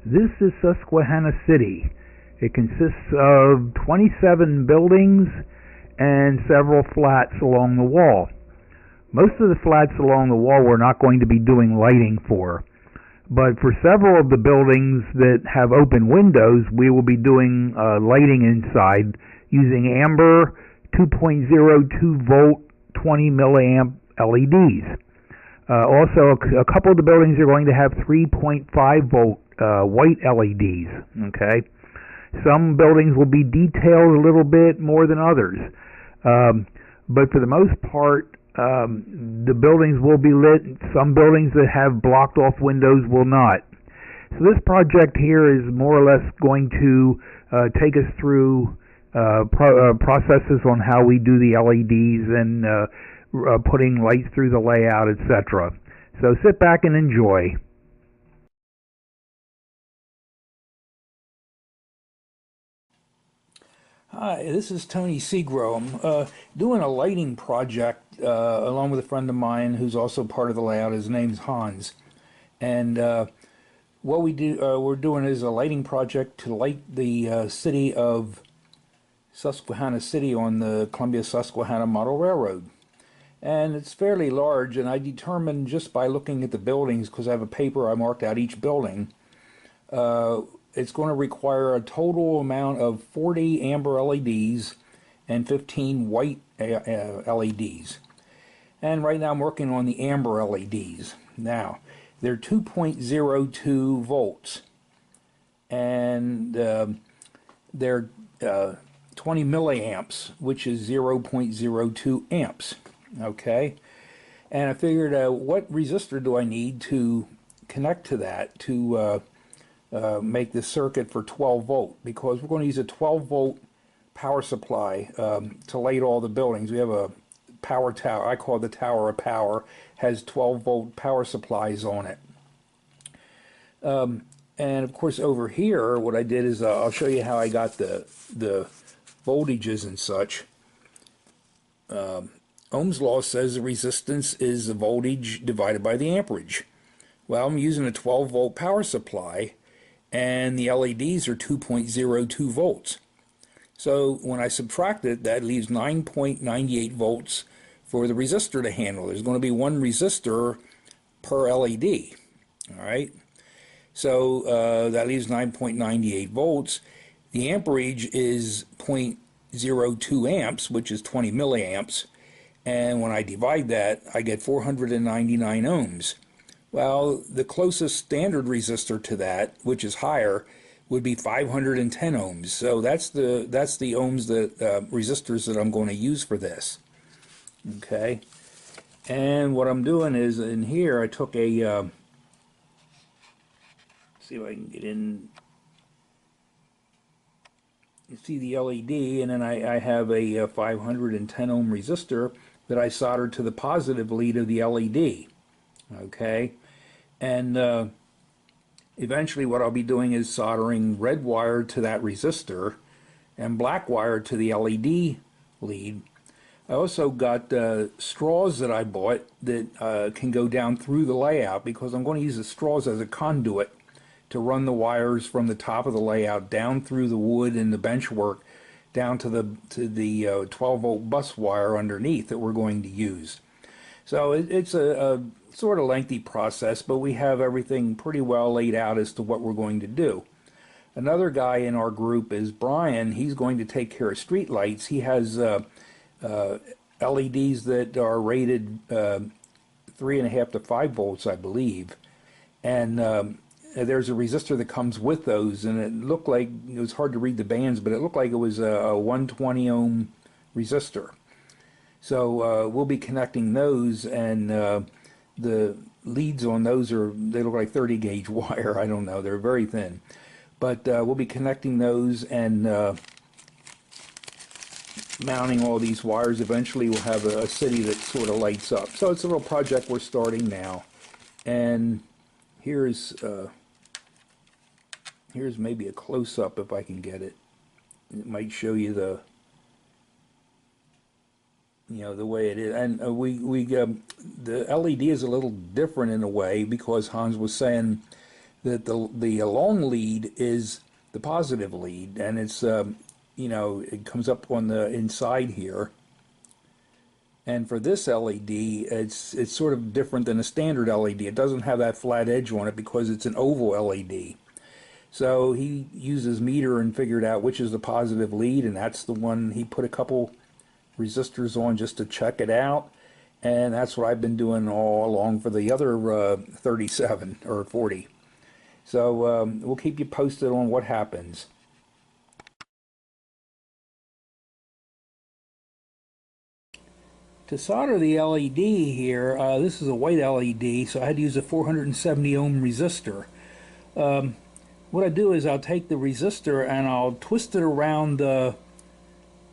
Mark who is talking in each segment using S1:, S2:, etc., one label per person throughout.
S1: This is Susquehanna City. It consists of 27 buildings and several flats along the wall. Most of the flats along the wall we're not going to be doing lighting for, but for several of the buildings that have open windows, we will be doing lighting inside using amber 2.02 volt 20 milliamp LEDs. Also, a couple of the buildings are going to have 3.5 volt white LEDs. Okay, some buildings will be detailed a little bit more than others, but for the most part, the buildings will be lit. Some buildings that have blocked off windows will not. So this project here is more or less going to take us through processes on how we do the LEDs and putting lights through the layout, etc. So sit back and enjoy.
S2: Hi, this is Tony Segro. I'm doing a lighting project along with a friend of mine who's also part of the layout. His name's Hans. And what we're doing is a lighting project to light the city of Susquehanna City on the Columbia Susquehanna Model Railroad. And it's fairly large, and I determined just by looking at the buildings, because I have a paper I marked out each building, it's going to require a total amount of 40 amber LEDs and 15 white LEDs. And right now I'm working on the amber LEDs. Now, they're 2.02 volts, and they're 20 milliamps, which is 0.02 amps. Okay, and I figured what resistor do I need to connect to that to make this circuit for 12 volt, because we're going to use a 12 volt power supply to light all the buildings. We have a power tower, I call it the Tower of Power, has 12 volt power supplies on it. And of course over here what I did is I'll show you how I got the voltages and such. Ohm's law says the resistance is the voltage divided by the amperage. Well, I'm using a 12 volt power supply, and the LEDs are 2.02 volts. So when I subtract it, that leaves 9.98 volts for the resistor to handle. There's going to be one resistor per LED. All right. So that leaves 9.98 volts. The amperage is 0.02 amps, which is 20 milliamps. And when I divide that, I get 499 ohms. Well, the closest standard resistor to that, which is higher, would be 510 ohms. So that's the ohms that resistors that I'm going to use for this. Okay. And what I'm doing is in here I took a see if I can get in. You see the LED, and then I have a 510 ohm resistor that I soldered to the positive lead of the LED. Okay, and eventually what I'll be doing is soldering red wire to that resistor and black wire to the LED lead. I also got straws that I bought that can go down through the layout, because I'm going to use the straws as a conduit to run the wires from the top of the layout down through the wood and the bench work down to the 12 volt bus wire underneath that we're going to use. So it's a sort of lengthy process, but we have everything pretty well laid out as to what we're going to do. Another guy in our group is Brian. He's going to take care of street lights. He has LEDs that are rated 3.5 to 5 volts, I believe, and there's a resistor that comes with those, and it looked like, it was hard to read the bands, but it looked like it was a 120 ohm resistor. So we'll be connecting those, and the leads on those they look like 30 gauge wire. I don't know, they're very thin. But we'll be connecting those and mounting all these wires. Eventually we'll have a city that sort of lights up. So it's a little project we're starting now. And here's maybe a close-up if I can get it. It might show you the way it is. And the LED is a little different in a way, because Hans was saying that the long lead is the positive lead, and it's you know, it comes up on the inside here. And for this LED, it's sort of different than a standard LED. It doesn't have that flat edge on it because it's an oval LED. So he used his meter and figured out which is the positive lead, and that's the one. He put a couple resistors on just to check it out, and that's what I've been doing all along for the other 37 or 40. So we'll keep you posted on what happens. To solder the LED here, this is a white LED, so I had to use a 470 ohm resistor. What I do is I'll take the resistor and I'll twist it around the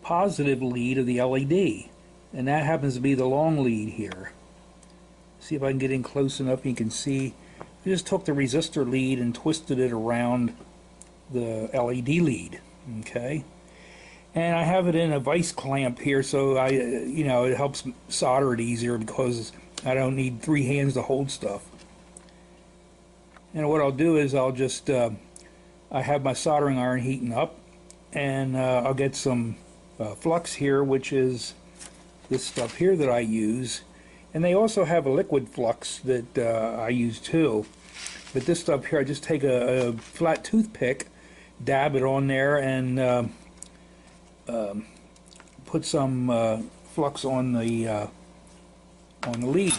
S2: positive lead of the LED, and that happens to be the long lead here. See if I can get in close enough you can see. I just took the resistor lead and twisted it around the LED lead. Okay, and I have it in a vice clamp here, so you know, it helps solder it easier because I don't need 3 hands to hold stuff. And what I'll do is I'll just I have my soldering iron heating up, and I'll get some flux here, which is this stuff here that I use. And they also have a liquid flux that I use too. But this stuff here, I just take a flat toothpick, dab it on there, and put some flux on the lead.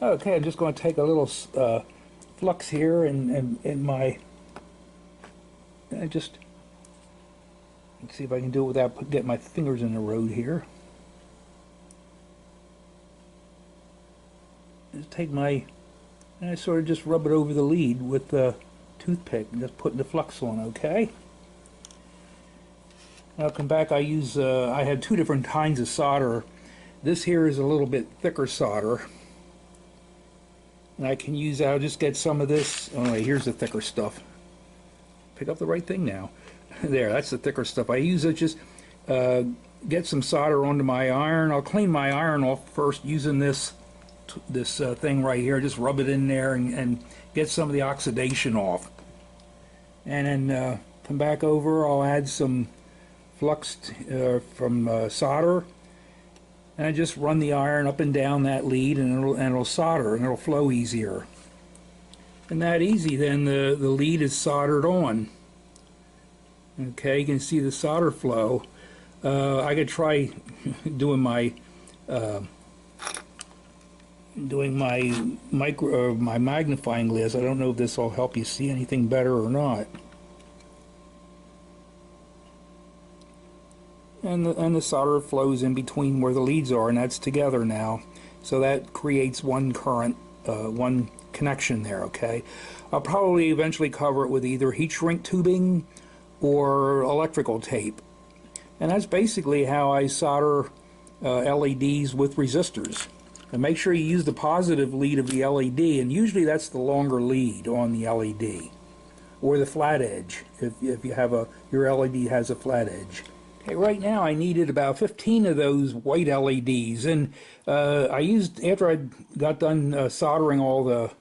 S2: Okay, I'm just going to take a little flux here in my. Let's see if I can do it without getting my fingers in the road here. Just take my, and I sort of just rub it over the lead with the toothpick and just putting the flux on, okay? Now I'll come back, I had 2 different kinds of solder. This here is a little bit thicker solder. And I can use, I'll just get some of this, oh wait, here's the thicker stuff. Pick up the right thing now. There, that's the thicker stuff. I use it, just get some solder onto my iron. I'll clean my iron off first using this thing right here. Just rub it in there and get some of the oxidation off. And then come back over, I'll add some flux from solder. And I just run the iron up and down that lead, and it'll solder, and it'll flow easier. And that easy, then the lead is soldered on. Okay, you can see the solder flow. I could try doing my my magnifying glass. I don't know if this will help you see anything better or not. And the solder flows in between where the leads are, and that's together now. So that creates one current, one connection there, okay? I'll probably eventually cover it with either heat shrink tubing or electrical tape. And that's basically how I solder LEDs with resistors. And make sure you use the positive lead of the LED, and usually that's the longer lead on the LED, or the flat edge, if you have your LED has a flat edge. Okay, right now I needed about 15 of those white LEDs, and I used, after I got done soldering all the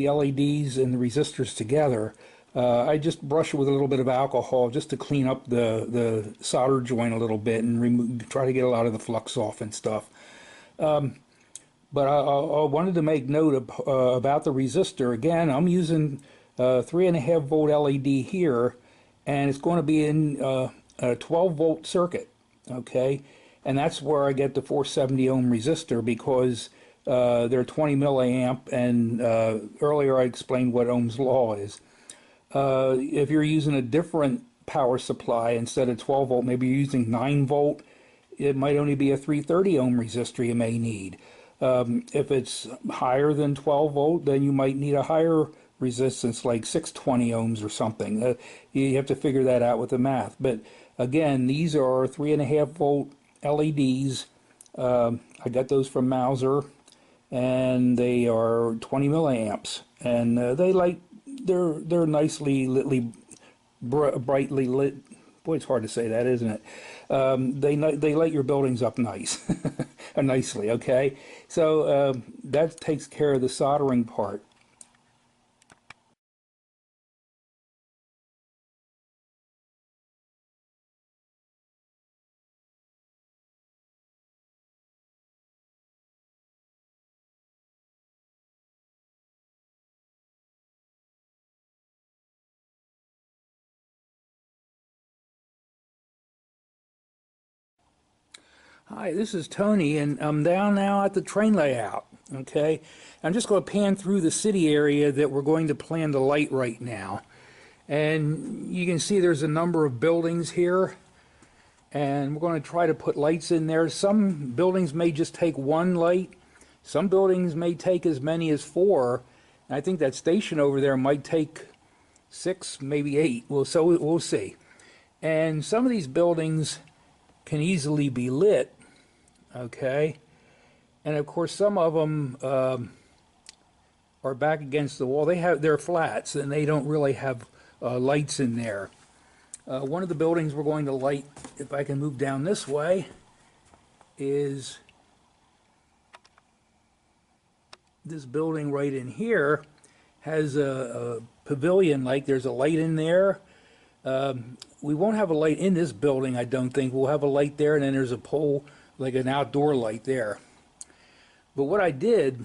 S2: LEDs and the resistors together, I just brush it with a little bit of alcohol just to clean up the solder joint a little bit and try to get a lot of the flux off and stuff. But I wanted to make note about the resistor. Again, I'm using 3.5 volt LED here, and it's going to be in a 12 volt circuit, okay? And that's where I get the 470 ohm resistor, because they're 20 milliamp, and earlier I explained what Ohm's law is. If you're using a different power supply instead of 12 volt, maybe you're using 9 volt, it might only be a 330 ohm resistor you may need. If it's higher than 12 volt, then you might need a higher resistance, like 620 ohms or something. You have to figure that out with the math. But again, these are 3.5 volt LEDs. I got those from Mauser, and they are 20 milliamps, and they're nicely brightly lit. Boy, it's hard to say that, isn't it? They light your buildings up nicely, okay? So that takes care of the soldering part. Hi, this is Tony, and I'm down now at the train layout. Okay, I'm just going to pan through the city area that we're going to plan to light right now. And you can see there's a number of buildings here, and we're going to try to put lights in there. Some buildings may just take one light. Some buildings may take as many as four. And I think that station over there might take 6, maybe 8. So we'll see. And some of these buildings can easily be lit. Okay, and of course some of them are back against the wall. They're flats and they don't really have lights in there. One of the buildings we're going to light, if I can move down this way, is this building right in here. Has a pavilion, like there's a light in there. We won't have a light in this building, I don't think. We'll have a light there, and then there's a pole, like an outdoor light there. But what I did,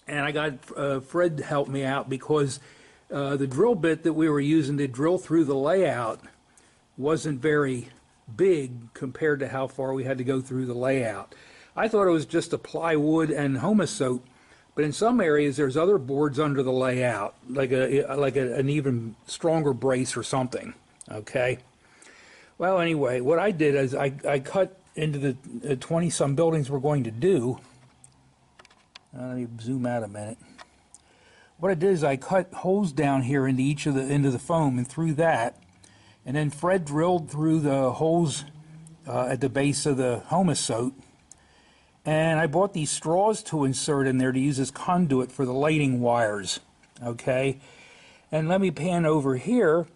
S2: and I got Fred to help me out, because the drill bit that we were using to drill through the layout wasn't very big compared to how far we had to go through the layout. I thought it was just a plywood and homosote, but in some areas there's other boards under the layout, like an even stronger brace or something. Okay. Well, anyway, what I did is I cut into the 20-some buildings we're going to do. Let me zoom out a minute. What I did is I cut holes down here into into the foam and through that, and then Fred drilled through the holes at the base of the homosote. And I bought these straws to insert in there to use as conduit for the lighting wires. Okay, and let me pan over here,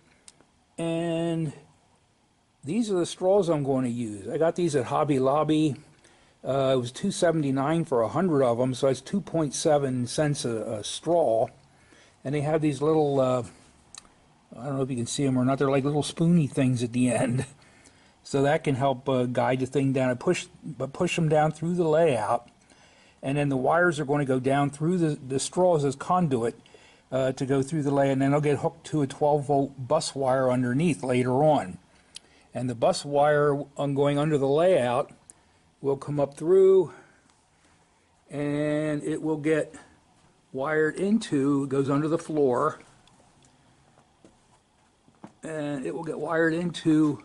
S2: and these are the straws I'm going to use. I got these at Hobby Lobby. It was $2.79 for 100 of them, so it's 2.7 cents a straw. And they have these little, I don't know if you can see them or not, they're like little spoony things at the end. So that can help guide the thing down and push them down through the layout. And then the wires are going to go down through the straws as conduit to go through the layout, and then they'll get hooked to a 12-volt bus wire underneath later on. And the bus wire going under the layout will come up through, and it will get wired into, it goes under the floor, and it will get wired into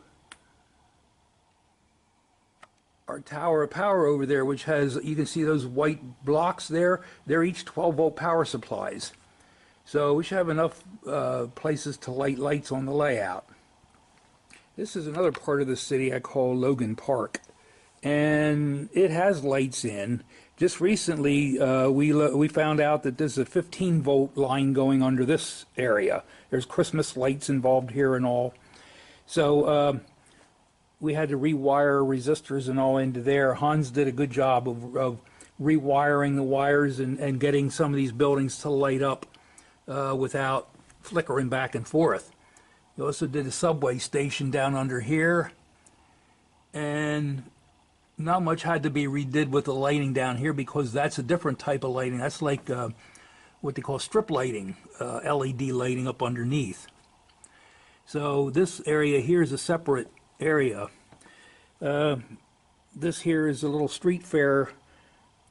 S2: our tower of power over there, which has, you can see those white blocks there, they're each 12-volt power supplies. So we should have enough places to light lights on the layout. This is another part of the city I call Logan Park, and it has lights in. Just recently we found out that there's a 15-volt line going under this area. There's Christmas lights involved here and all. So we had to rewire resistors and all into there. Hans did a good job of rewiring the wires and getting some of these buildings to light up without flickering back and forth. He also did a subway station down under here, and not much had to be redid with the lighting down here, because that's a different type of lighting. That's like what they call strip lighting, LED lighting up underneath. So this area here is a separate area. This here is a little street fair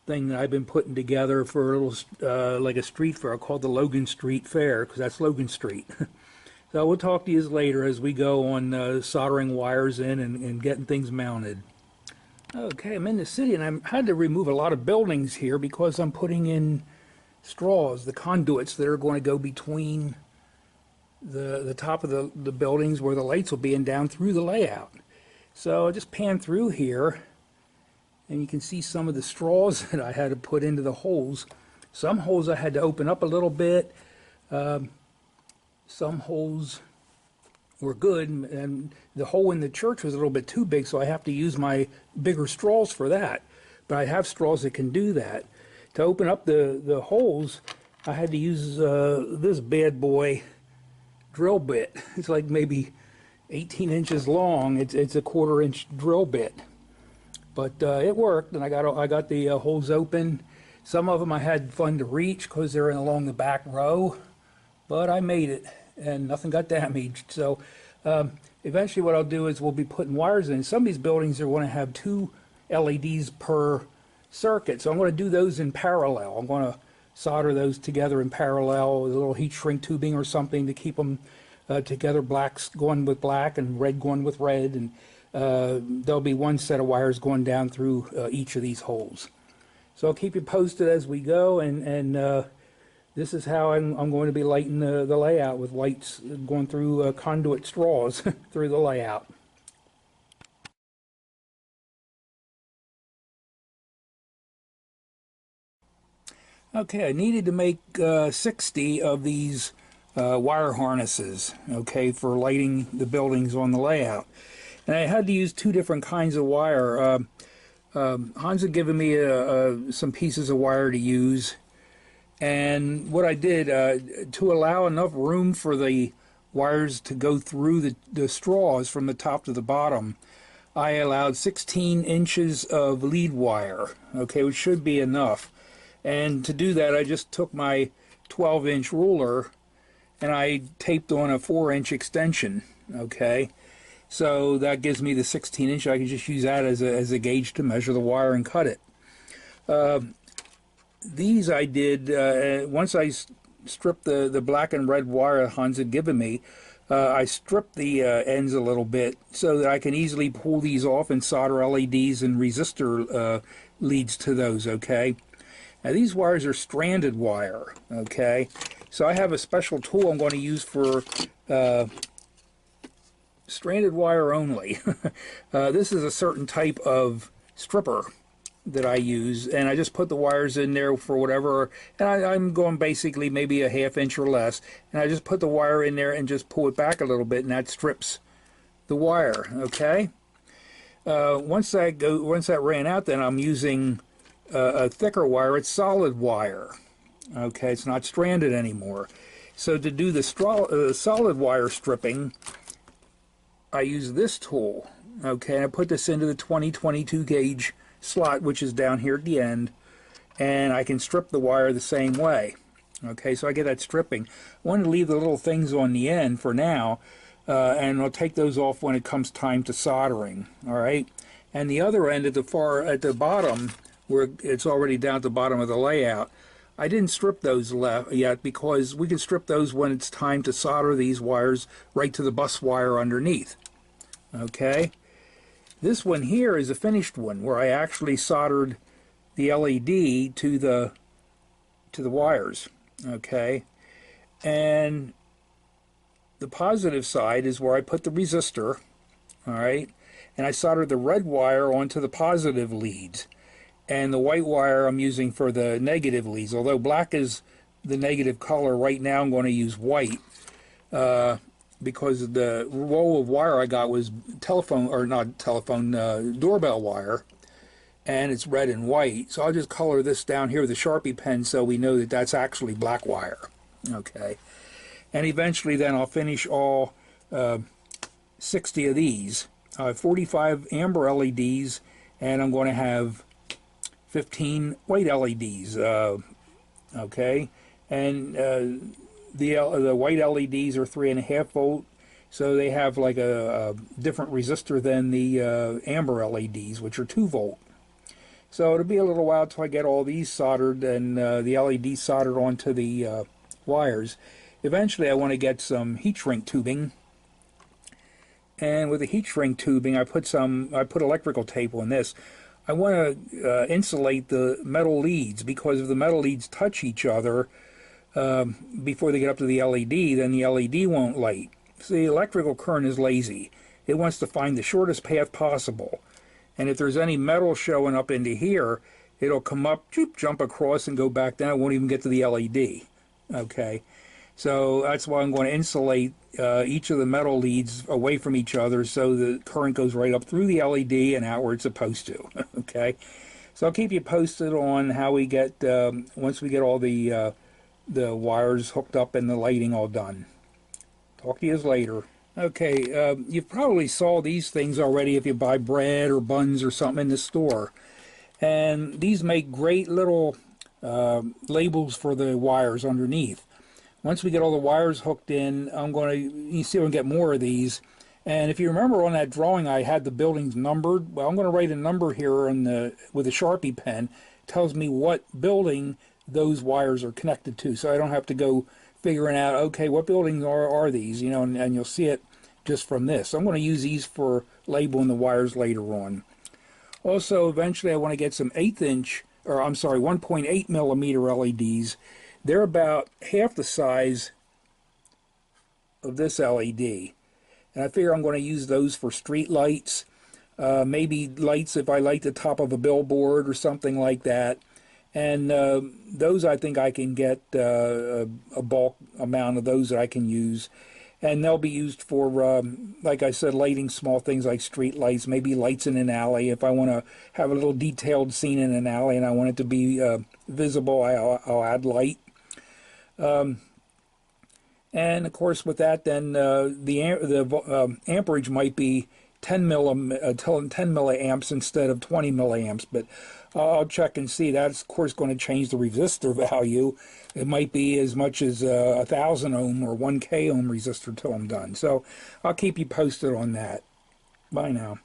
S2: thing that I've been putting together for a little like a street fair called the Logan Street Fair, because that's Logan Street. So we'll talk to you later as we go on soldering wires in and getting things mounted. Okay, I'm in the city, and I had to remove a lot of buildings here because I'm putting in straws, the conduits that are going to go between the top of the buildings where the lights will be, and down through the layout. So I just pan through here, and you can see some of the straws that I had to put into the holes. Some holes I had to open up a little bit. Some holes were good, and the hole in the church was a little bit too big, so I have to use my bigger straws for that. But I have straws that can do that. To open up the holes, I had to use this bad boy drill bit. It's like maybe 18 inches long. It's a 1/4 inch drill bit. But it worked, and I got the holes open. Some of them I had fun to reach because they're along the back row, but I made it, and nothing got damaged. So eventually what I'll do is we'll be putting wires in. Some of these buildings are going to have 2 LEDs per circuit. So I'm going to do those in parallel. I'm going to solder those together in parallel with a little heat shrink tubing or something to keep them together, blacks going with black and red going with red, and there'll be one set of wires going down through each of these holes. So I'll keep you posted as we go, and this is how I'm going to be lighting the layout, with lights going through conduit straws through the layout. Okay, I needed to make 60 of these wire harnesses, okay, for lighting the buildings on the layout. And I had to use two different kinds of wire. Hans had given me some pieces of wire to use, and what I did, to allow enough room for the wires to go through the straws from the top to the bottom, I allowed 16 inches of lead wire, okay, which should be enough. And to do that, I just took my 12-inch ruler and I taped on a 4-inch extension, okay? So that gives me the 16-inch. I can just use that as a gauge to measure the wire and cut it. These I did, once I stripped the black and red wire Hans had given me, I stripped the ends a little bit so that I can easily pull these off and solder LEDs and resistor leads to those, okay? Now these wires are stranded wire, okay? So I have a special tool I'm going to use for stranded wire only. This is a certain type of stripper that I use, and I just put the wires in there for whatever, and I'm going basically maybe a ½ inch or less, and I just put the wire in there and just pull it back a little bit, and that strips the wire, okay? Once that ran out, then I'm using a thicker wire. It's solid wire, okay? It's not stranded anymore. So to do the solid wire stripping, I use this tool, okay? And I put this into the 20-22 gauge slot, which is down here at the end, and I can strip the wire the same way, okay? So I get that stripping. I want to leave the little things on the end for now, and I'll take those off when it comes time to soldering, all right? And the other end at the bottom, where it's already down at the bottom of the layout, I didn't strip those yet, because we can strip those when it's time to solder these wires right to the bus wire underneath, okay? This one here is a finished one, where I actually soldered the LED to the wires, okay? And the positive side is where I put the resistor, all right? And I soldered the red wire onto the positive leads, and the white wire I'm using for the negative leads. Although black is the negative color, right now I'm going to use white, because the roll of wire I got was doorbell wire, and it's red and white. So I'll just color this down here with a Sharpie pen so we know that that's actually black wire, okay? And eventually then I'll finish all 60 of these. 45 amber LEDs, and I'm going to have 15 white LEDs, okay? And the white LEDs are 3.5 volt, so they have like a different resistor than the amber LEDs, which are 2 volt. So it'll be a little while till I get all these soldered and the LEDs soldered onto the wires. Eventually I want to get some heat shrink tubing, and with the heat shrink tubing I put electrical tape on this. I want to insulate the metal leads, because if the metal leads touch each other before they get up to the LED, then the LED won't light. So the electrical current is lazy. It wants to find the shortest path possible. And if there's any metal showing up into here, it'll come up, jump across, and go back down. It won't even get to the LED. Okay? So that's why I'm going to insulate each of the metal leads away from each other, so the current goes right up through the LED and out where it's supposed to. Okay? So I'll keep you posted on how we get, once we get all the wires hooked up and the lighting all done. Talk to you later. Okay, you probably saw these things already if you buy bread or buns or something in the store. And these make great little labels for the wires underneath. Once we get all the wires hooked in, I'm going to, you see, we're going to get more of these, And if you remember on that drawing, I had the buildings numbered. Well, I'm going to write a number here with a Sharpie pen. It tells me what building those wires are connected to, so I don't have to go figuring out, okay, what buildings are these, you know, and you'll see it just from this. So I'm going to use these for labeling the wires later on. Also, eventually I want to get some 1.8 millimeter LEDs. They're about half the size of this LED. And I figure I'm going to use those for street lights, maybe lights if I light the top of a billboard or something like that. And those I think I can get a bulk amount of those that I can use. And they'll be used for, like I said, lighting small things like street lights, maybe lights in an alley. If I want to have a little detailed scene in an alley and I want it to be visible, I'll add light. And of course, with that, then the amperage might be 10 milliamps instead of 20 milliamps. But I'll check and see. That's of course going to change the resistor value. It might be as much as 1,000 ohm or 1K ohm resistor till I'm done. So I'll keep you posted on that. Bye now.